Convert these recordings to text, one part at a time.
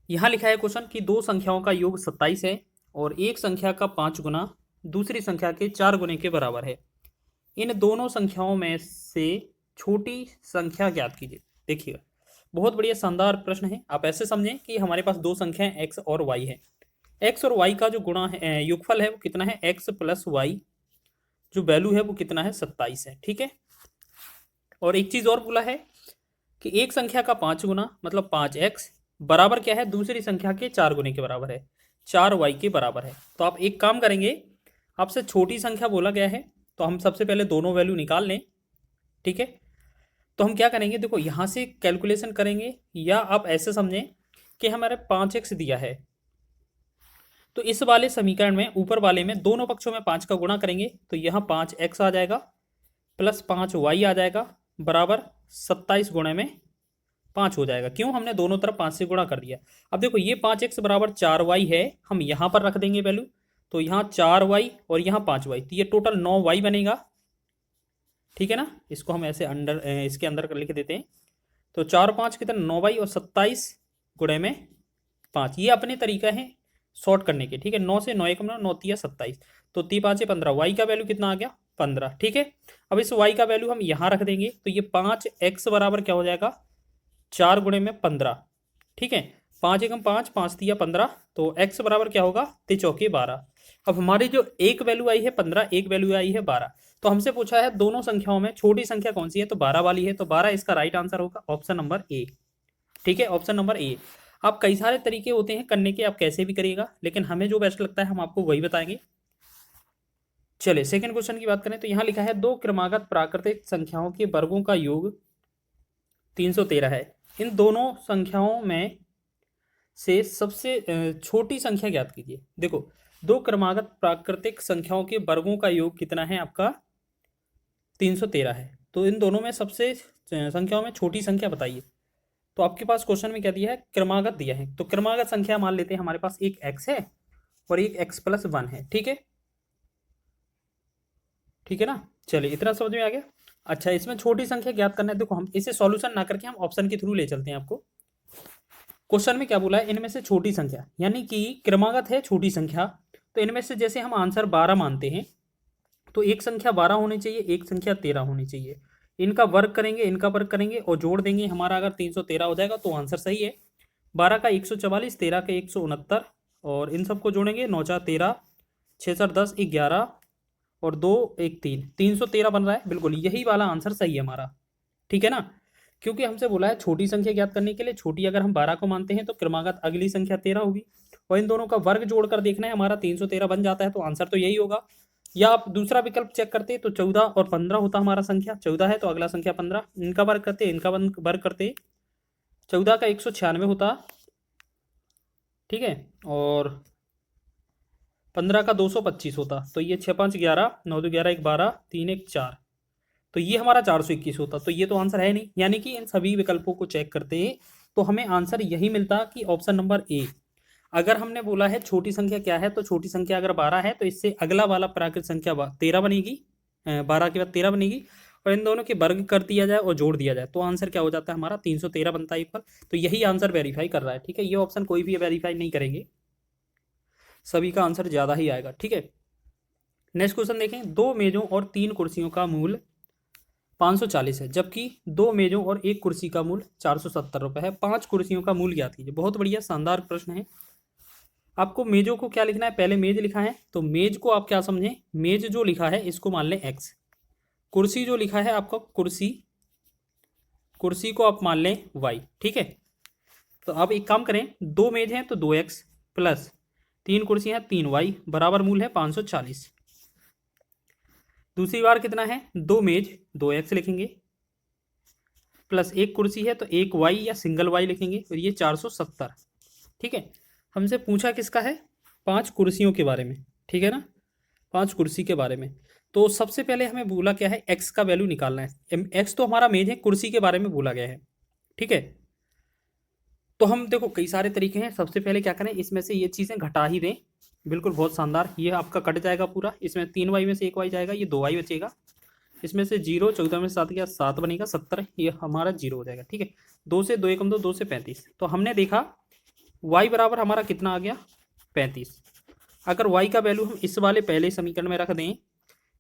यहाँ लिखा है क्वेश्चन कि दो संख्याओं का योग 27 है और एक संख्या का 5 गुना दूसरी संख्या के 4 गुने के बराबर है। इन दोनों संख्याओं में से छोटी संख्या ज्ञात कीजिए। देखिएगा, बहुत बढ़िया शानदार प्रश्न है। आप ऐसे समझें कि हमारे पास दो संख्याएं एक्स और वाई है। एक्स और वाई का जो गुणा है, योगफल है, वो कितना है? X plus y. जो वैल्यू है वो कितना है? 27 है। ठीक है। और एक चीज और बोला है कि एक संख्या का 5 गुना मतलब 5x बराबर क्या है? दूसरी संख्या के 4 गुने के बराबर है, 4y के बराबर है। तो आप एक काम करेंगे, आपसे छोटी संख्या बोला गया है तो हम सबसे पहले दोनों वैल्यू निकाल लें। ठीक है। तो हम क्या करेंगे, देखो यहां से कैलकुलेशन करेंगे, या आप ऐसे समझें कि हमारे 5x दिया है तो इस वाले समीकरण में ऊपर वाले में दोनों पक्षों में 5 का गुणा करेंगे तो यहाँ 5x आ जाएगा प्लस 5y आ जाएगा बराबर 27 गुणे में 5 हो जाएगा। क्यों? हमने दोनों तरफ 5 से गुणा कर दिया। अब देखो ये 5x बराबर 4y है, हम यहाँ पर रख देंगे वैल्यू, तो यहाँ 4y और यहाँ 5y, तो ये टोटल 9y बनेगा। ठीक है ना। इसको हम ऐसे अंडर इसके अंदर लिख देते हैं। तो 4 5 कितना? 9y और 27 गुणे में 5। ये अपने तरीका है शॉर्ट करने के। ठीक है। 9 से 9 एक 9 तिया 27, तो 3 5 15, वाई का वैल्यू कितना आ गया? 15। ठीक है। अब इस वाई का वैल्यू हम यहाँ रख देंगे तो ये 5x बराबर क्या हो जाएगा? 4 गुणे में 15। ठीक है। 5 एकम 5, 5 तिया 15, तो x बराबर क्या होगा? 3 4 12। अब हमारी जो एक वैल्यू आई है 15, एक वैल्यू आई है 12, तो हमसे पूछा है दोनों संख्याओं में छोटी संख्या कौन सी है, तो 12 वाली है, तो 12 इसका राइट आंसर होगा ऑप्शन नंबर ए। ठीक है, ऑप्शन नंबर ए। आप कई सारे तरीके होते हैं करने के, आप कैसे भी करिएगा, लेकिन हमें जो बेस्ट लगता है हम आपको वही बताएंगे। चलिए सेकंड क्वेश्चन की बात करें तो यहाँ लिखा है दो क्रमागत प्राकृतिक संख्याओं के वर्गों का योग 313 है। इन दोनों संख्याओं में से सबसे छोटी संख्या ज्ञात कीजिए। देखो, दो क्रमागत प्राकृतिक संख्याओं के वर्गों का योग कितना है आपका? 313 है। तो इन दोनों में सबसे संख्याओं में छोटी संख्या बताइए। तो आपके पास क्वेश्चन में क्या दिया है? क्रमागत दिया है। तो क्रमागत संख्या मान लेते हैं हमारे पास एक x है और एक x+1 है। ठीक है, ठीक है ना। चलिए इतना समझ में आ गया। अच्छा, इसमें छोटी संख्या ज्ञात करना है। देखो हम इसे सॉल्यूशन ना करके हम ऑप्शन के थ्रू ले चलते हैं आपको। क्वेश्चन में क्या बोला है? इनमें से छोटी संख्या, यानी कि क्रमागत है छोटी संख्या, तो इनमें से जैसे हम आंसर 12 मानते हैं तो एक संख्या 12 होनी चाहिए, एक संख्या 13 होनी चाहिए। इनका वर्ग करेंगे, इनका वर्ग करेंगे और जोड़ देंगे, हमारा अगर 313 हो जाएगा तो आंसर सही है। 12 का 144, 13 का 169, और इन सबको जोड़ेंगे, 9 4 13, 6 4 10, 11 और 2 1 3, 313 बन रहा है। बिल्कुल यही वाला आंसर सही है हमारा। ठीक है ना। क्योंकि हमसे बोला है छोटी संख्या ज्ञात करने के लिए, छोटी अगर हम 12 को मानते हैं तो क्रमागत अगली संख्या 13 होगी, और इन दोनों का वर्ग जोड़कर देखना है, हमारा 313 बन जाता है, तो आंसर तो यही होगा। या आप दूसरा विकल्प चेक करते तो 14 और 15 होता, हमारा संख्या 14 है तो अगला संख्या 15, इनका वर्ग करते, इनका वर्ग करते, 14 का 196 होता। ठीक है। और 15 का 225 होता, तो ये 6 5 11, 9 2 11, 1 12, 3 1 4, तो ये हमारा 421 होता। तो ये तो आंसर है नहीं, यानी कि इन सभी विकल्पों को चेक करते तो हमें आंसर यही मिलता कि ऑप्शन नंबर ए। अगर हमने बोला है छोटी संख्या क्या है, तो छोटी संख्या अगर 12 है तो इससे अगला वाला प्राकृत संख्या 13 बनेगी, 12 के बाद 13 बनेगी, और इन दोनों के वर्ग कर दिया जाए और जोड़ दिया जाए तो आंसर क्या हो जाता है हमारा? 313 बनता है पर। तो यही आंसर वेरीफाई कर रहा है। ठीक है, ये ऑप्शन कोई भी वेरीफाई नहीं करेंगे, सभी का आंसर ज़्यादा ही आएगा। ठीक है। नेक्स्ट क्वेश्चन देखें, दो मेजों और 3 कुर्सियों का मूल्य 540 है, जबकि दो मेजों और एक कुर्सी का मूल्य 470 रुपये है। 5 कुर्सियों का मूल्य ज्ञात कीजिए। बहुत बढ़िया शानदार प्रश्न है। आपको मेजों को क्या लिखना है? पहले मेज लिखा है तो मेज को आप क्या समझें? मेज जो लिखा है इसको मान लें x। कुर्सी जो लिखा है आपका कुर्सी, कुर्सी को आप मान लें y। ठीक है। तो आप एक काम करें, दो मेज हैं तो 2x प्लस 3 कुर्सी हैं 3y बराबर मूल है 540। दूसरी बार कितना है? दो मेज 2x लिखेंगे प्लस एक कुर्सी है तो एक y या सिंगल y लिखेंगे, और ये 470। ठीक है। हमसे पूछा किसका है? 5 कुर्सियों के बारे में। ठीक है ना, 5 कुर्सी के बारे में। तो सबसे पहले हमें बोला क्या है? x का वैल्यू निकालना है। x तो हमारा मेज है, कुर्सी के बारे में बोला गया है। ठीक है। तो हम देखो कई सारे तरीके हैं। सबसे पहले क्या करें, इसमें से ये चीज़ें घटा ही दें। बिल्कुल बहुत शानदार, ये आपका कट जाएगा पूरा। इसमें 3y में से 1y जाएगा, ये 2y बचेगा। इसमें से 0, 14 में से 7 गया 7 बनेगा, 70, ये हमारा 0 हो जाएगा। ठीक है। 2 से 2 एकम 2, 2 से 35। तो हमने देखा y बराबर हमारा कितना आ गया 35। अगर y का वैल्यू हम इस वाले पहले समीकरण में रख दें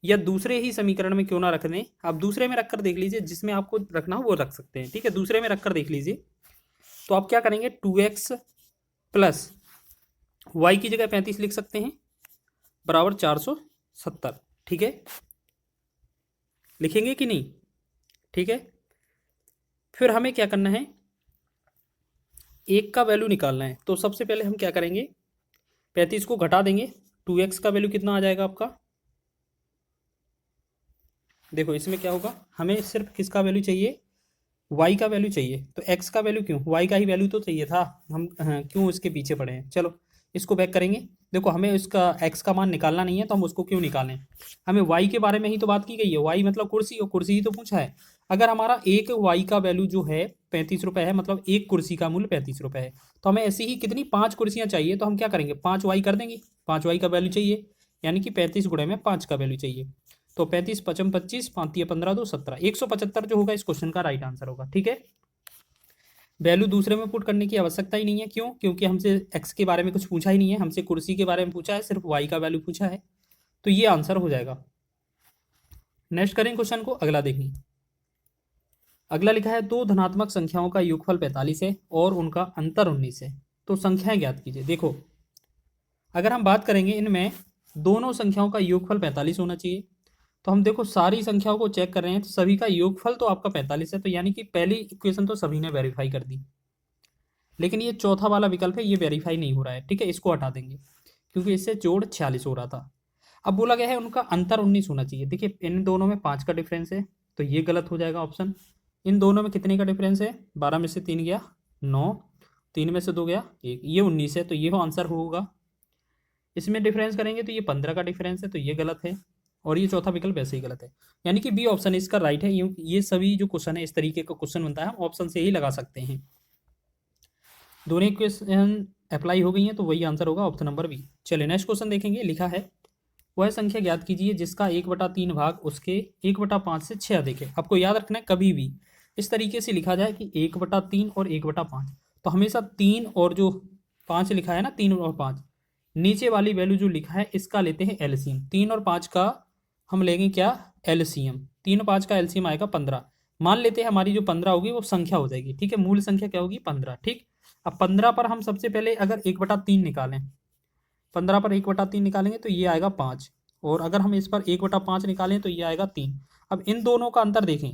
या दूसरे ही समीकरण में क्यों ना रख दें, आप दूसरे में रखकर देख लीजिए, जिसमें आपको रखना हो वो रख सकते हैं, ठीक है। दूसरे में रखकर देख लीजिए तो आप क्या करेंगे 2x प्लस y की जगह 35 लिख सकते हैं बराबर 470, ठीक है। लिखेंगे कि नहीं, ठीक है। फिर हमें क्या करना है, एक का वैल्यू निकालना है। तो सबसे पहले हम क्या करेंगे 35 को घटा देंगे, 2x का वैल्यू कितना आ जाएगा आपका, देखो इसमें क्या होगा, हमें सिर्फ किसका वैल्यू चाहिए y का वैल्यू चाहिए। तो x का वैल्यू क्यों, y का ही वैल्यू तो चाहिए था, हम क्यों इसके पीछे पड़े हैं। चलो इसको बैक करेंगे, देखो हमें इसका x का मान निकालना नहीं है तो हम उसको क्यों निकालें, हमें y के बारे में ही तो बात की गई है। y मतलब कुर्सी, और कुर्सी ही तो पूछा है। अगर हमारा एक y का वैल्यू जो है 35 रुपये है, मतलब एक कुर्सी का मूल्य 35 रुपये है, तो हमें ऐसी ही कितनी 5 कुर्सियाँ चाहिए, तो हम क्या करेंगे 5y कर देंगे। 5y का वैल्यू चाहिए, यानी कि 35 गुणे में 5 का वैल्यू चाहिए। तो 35 पचम 25, 5 15 2 17, 175 जो होगा इस क्वेश्चन का राइट आंसर होगा, ठीक है। वैल्यू दूसरे में पुट करने की आवश्यकता ही नहीं है, क्यों, क्योंकि हमसे एक्स के बारे में कुछ पूछा ही नहीं है, हमसे कुर्सी के बारे में पूछा है, सिर्फ वाई का वैल्यू पूछा है, तो ये आंसर हो जाएगा। नेक्स्ट करें क्वेश्चन को, अगला देखें। अगला लिखा है दो धनात्मक संख्याओं का योगफल 45 है और उनका अंतर 19 है, तो संख्याएं ज्ञात कीजिए। देखो अगर हम बात करेंगे इनमें दोनों संख्याओं का योगफल 45 होना चाहिए, तो हम देखो सारी संख्याओं को चेक कर रहे हैं तो सभी का योगफल तो आपका 45 है, तो यानी कि पहली इक्वेशन तो सभी ने वेरीफाई कर दी। लेकिन ये चौथा वाला विकल्प है, ये वेरीफाई नहीं हो रहा है, ठीक है, इसको हटा देंगे क्योंकि इससे जोड़ 46 हो रहा था। अब बोला गया है उनका अंतर 19 होना चाहिए। देखिए इन दोनों में 5 का डिफरेंस है, तो ये गलत हो जाएगा ऑप्शन। इन दोनों में कितने का डिफरेंस है, 12 में से 3 गया 9, 3 में से 2 गया 1, ये 19 है, तो ये आंसर होगा। इसमें डिफरेंस करेंगे तो ये 15 का डिफरेंस है, तो ये गलत है, और ये चौथा विकल्प वैसे ही गलत है, यानी कि बी ऑप्शन इसका राइट है। ये सभी जो क्वेश्चन है इस तरीके का क्वेश्चन बनता है, हम ऑप्शन से ही लगा सकते हैं। दोनों इक्वेशन अप्लाई हो गई हैं, तो वही आंसर होगा ऑप्शन नंबर बी। चलिए नेक्स्ट क्वेश्चन देखेंगे। लिखा है वह संख्या ज्ञात कीजिए जिसका 1/3 भाग उसके 1/5 से 6 अधिक है। आपको याद रखना है कभी भी इस तरीके से लिखा जाए कि 1/3 और 1/5, तो हमेशा 3 और जो 5 लिखा है ना, 3 और 5, नीचे वाली वैल्यू जो लिखा है इसका लेते हैं एलसीएम। 3 और 5 का हम लेंगे क्या एलसीएम, 3 और 5 का एलसीएम आएगा 15। मान लेते हैं हमारी जो 15 होगी वो संख्या हो जाएगी, ठीक है, मूल संख्या क्या होगी 15, ठीक। अब 15 पर हम सबसे पहले अगर 1/3 निकालें, 15 पर 1/3 निकालेंगे तो ये आएगा 5, और अगर हम इस पर 1/5 निकालें तो ये आएगा 3। अब इन दोनों का अंतर देखें,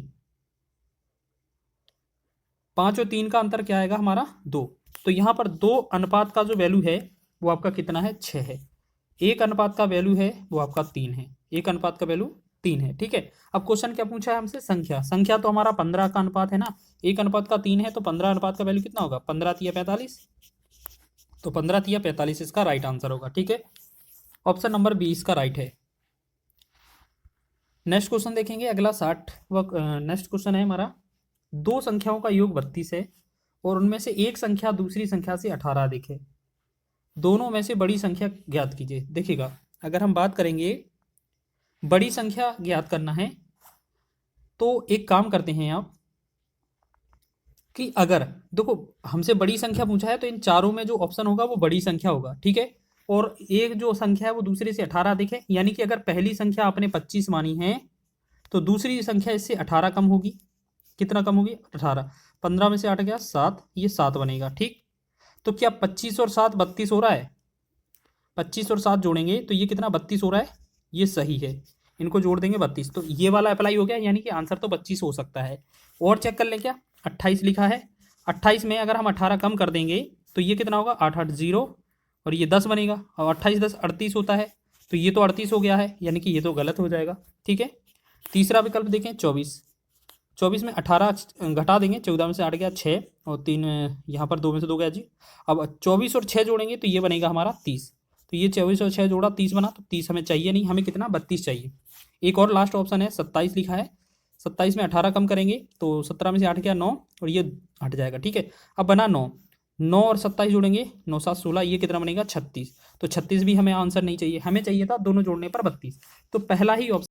5 और 3 का अंतर क्या आएगा हमारा 2, तो यहाँ पर 2 अनुपात का जो वैल्यू है वो आपका कितना है 6 है। 1 अनुपात का वैल्यू है वो आपका 3 है, 1 अनुपात का वैल्यू 3 है, ठीक है। अब क्वेश्चन क्या पूछा है हमसे, संख्या। संख्या तो हमारा 15 का अनुपात है ना, 1 अनुपात का 3 है, तो 15 अनुपात का वैल्यू कितना होगा 15 तिया 45, तो 15 तिया 45 इसका राइट आंसर होगा, ठीक है। ऑप्शन नंबर बी इसका राइट है। नेक्स्ट क्वेश्चन देखेंगे अगला 60 नेक्स्ट क्वेश्चन है हमारा, दो संख्याओं का योग 32 है और उनमें से एक संख्या दूसरी संख्या से 18 अधिक है, दोनों में से बड़ी संख्या ज्ञात कीजिए। देखिएगा अगर हम बात करेंगे बड़ी संख्या ज्ञात करना है तो एक काम करते हैं आप कि अगर देखो हमसे बड़ी संख्या पूछा है तो इन चारों में जो ऑप्शन होगा वो बड़ी संख्या होगा, ठीक है, और एक जो संख्या है वो दूसरे से 18 अधिक है, यानी कि अगर पहली संख्या आपने 25 मानी है तो दूसरी संख्या इससे 18 कम होगी। कितना कम होगी 18, 15 में से 8 गया 7, ये 7 बनेगा, ठीक। तो क्या 25 और 7 32 हो रहा है, 25 और 7 जोड़ेंगे तो ये कितना 32 हो रहा है, ये सही है, इनको जोड़ देंगे 32, तो ये वाला अप्लाई हो गया, यानी कि आंसर तो 25 हो सकता है। और चेक कर लें क्या 28 लिखा है, 28 में अगर हम 18 कम कर देंगे तो ये कितना होगा 8 8 0, और ये 10 बनेगा, और 28 10 38 होता है, तो ये तो 38 हो गया है, यानी कि ये तो गलत हो जाएगा, ठीक है। तीसरा विकल्प देखें 24, 24 में 18 घटा देंगे, 14 में से 8 गया 6, और 3 यहाँ पर 2 में से 2 गया जी। अब 24 और 6 जोड़ेंगे तो ये बनेगा हमारा 30, तो ये 24 और 6 जोड़ा 30 बना, तो 30 हमें चाहिए नहीं, हमें कितना 32 चाहिए। एक और लास्ट ऑप्शन है 27 लिखा है, 27 में 18 कम करेंगे तो 17 में से 8 गया 9, और ये हट जाएगा, ठीक है। अब बना 9, 9 और 27 जोड़ेंगे 9 7 16, ये कितना बनेगा 36, तो 36 भी हमें आंसर नहीं चाहिए, हमें चाहिए था दोनों जोड़ने पर 32, तो पहला ही ऑप्शन